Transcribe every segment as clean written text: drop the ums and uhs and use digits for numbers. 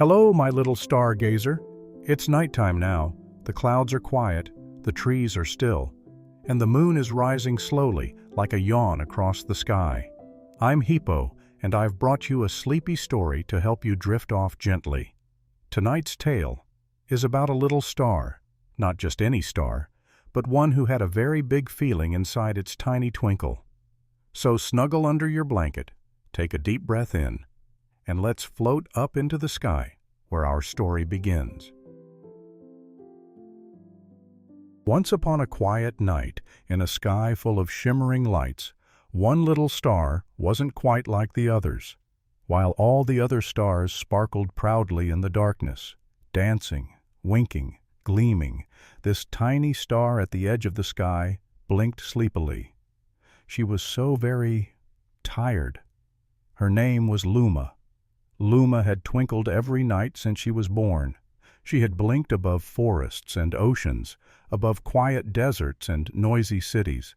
Hello, my little stargazer. It's nighttime now. The clouds are quiet, the trees are still, and the moon is rising slowly like a yawn across the sky. I'm Hippo, and I've brought you a sleepy story to help you drift off gently. Tonight's tale is about a little star, not just any star, but one who had a very big feeling inside its tiny twinkle. So snuggle under your blanket, take a deep breath in, and let's float up into the sky where our story begins. Once upon a quiet night, in a sky full of shimmering lights, one little star wasn't quite like the others. While all the other stars sparkled proudly in the darkness, dancing, winking, gleaming, this tiny star at the edge of the sky blinked sleepily. She was so very tired. Her name was Luma. Luma had twinkled every night since she was born. She had blinked above forests and oceans, above quiet deserts and noisy cities.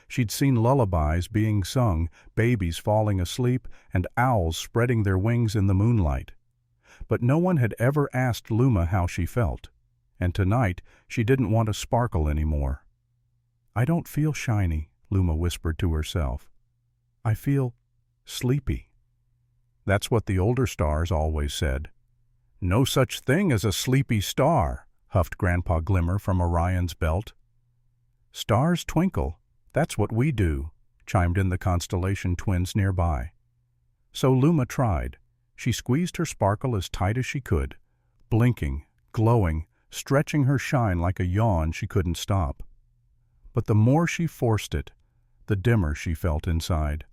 She'd seen lullabies being sung, babies falling asleep, and owls spreading their wings in the moonlight. But no one had ever asked Luma how she felt, and tonight she didn't want to sparkle anymore. "I don't feel shiny," Luma whispered to herself. "I feel sleepy." That's what the older stars always said. "No such thing as a sleepy star," huffed Grandpa Glimmer from Orion's belt. "Stars twinkle, that's what we do," chimed in the constellation twins nearby. So Luma tried. She squeezed her sparkle as tight as she could, blinking, glowing, stretching her shine like a yawn she couldn't stop. But the more she forced it, the dimmer she felt inside.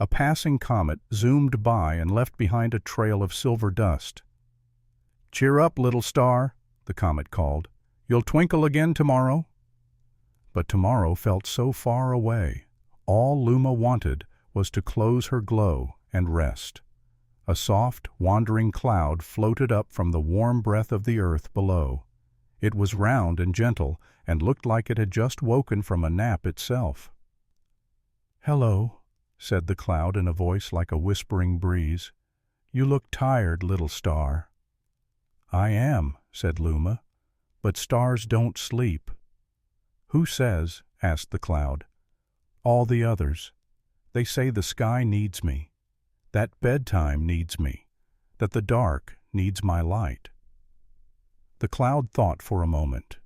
A passing comet zoomed by and left behind a trail of silver dust. "Cheer up, little star," the comet called. "You'll twinkle again tomorrow." But tomorrow felt so far away. All Luma wanted was to close her glow and rest. A soft, wandering cloud floated up from the warm breath of the earth below. It was round and gentle and looked like it had just woken from a nap itself. "Hello," said the cloud in a voice like a whispering breeze. "You look tired, little star." "I am," said Luma, "but stars don't sleep." "Who says?" asked the cloud. "All the others. They say the sky needs me, that bedtime needs me, that the dark needs my light." The cloud thought for a moment.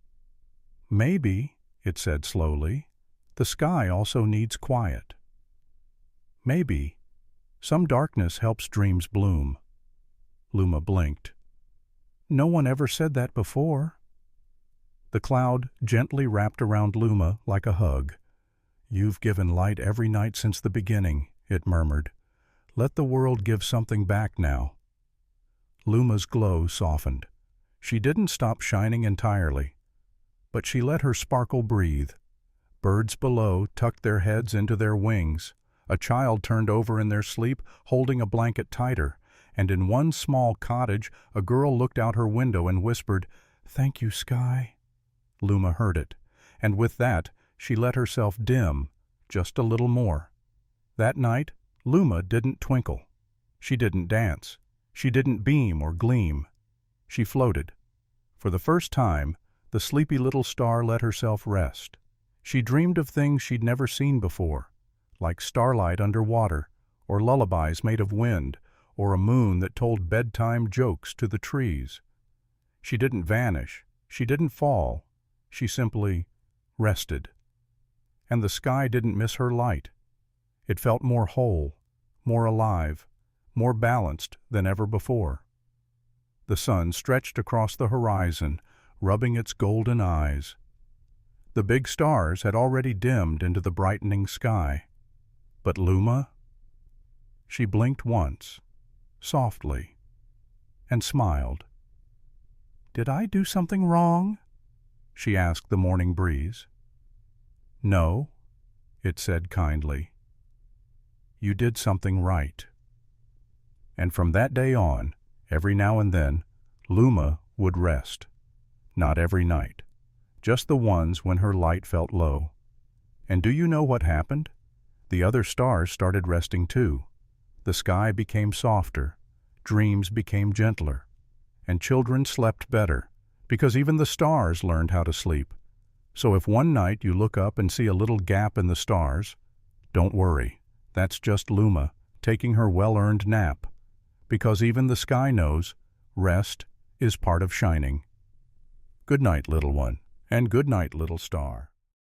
"Maybe," it said slowly, "the sky also needs quiet. Maybe some darkness helps dreams bloom." Luma blinked. "No one ever said that before." The cloud gently wrapped around Luma like a hug. "You've given light every night since the beginning," it murmured. "Let the world give something back now." Luma's glow softened. She didn't stop shining entirely, but she let her sparkle breathe. Birds below tucked their heads into their wings. A child turned over in their sleep, holding a blanket tighter, and in one small cottage a girl looked out her window and whispered, "Thank you, sky." Luma heard it, and with that she let herself dim just a little more. That night, Luma didn't twinkle. She didn't dance. She didn't beam or gleam. She floated. For the first time, the sleepy little star let herself rest. She dreamed of things she'd never seen before, like starlight under water, or lullabies made of wind, or a moon that told bedtime jokes to the trees. She didn't vanish. She didn't fall. She simply rested. And the sky didn't miss her light. It felt more whole, more alive, more balanced than ever before. The sun stretched across the horizon, rubbing its golden eyes. The big stars had already dimmed into the brightening sky. But Luma? She blinked once, softly, and smiled. "Did I do something wrong?" she asked the morning breeze. "No," it said kindly. "You did something right." And from that day on, every now and then, Luma would rest. Not every night, just the ones when her light felt low. And do you know what happened? The other stars started resting too. The sky became softer, dreams became gentler, and children slept better, because even the stars learned how to sleep. So if one night you look up and see a little gap in the stars, don't worry, that's just Luma taking her well-earned nap, because even the sky knows rest is part of shining. Good night, little one, and good night, little star.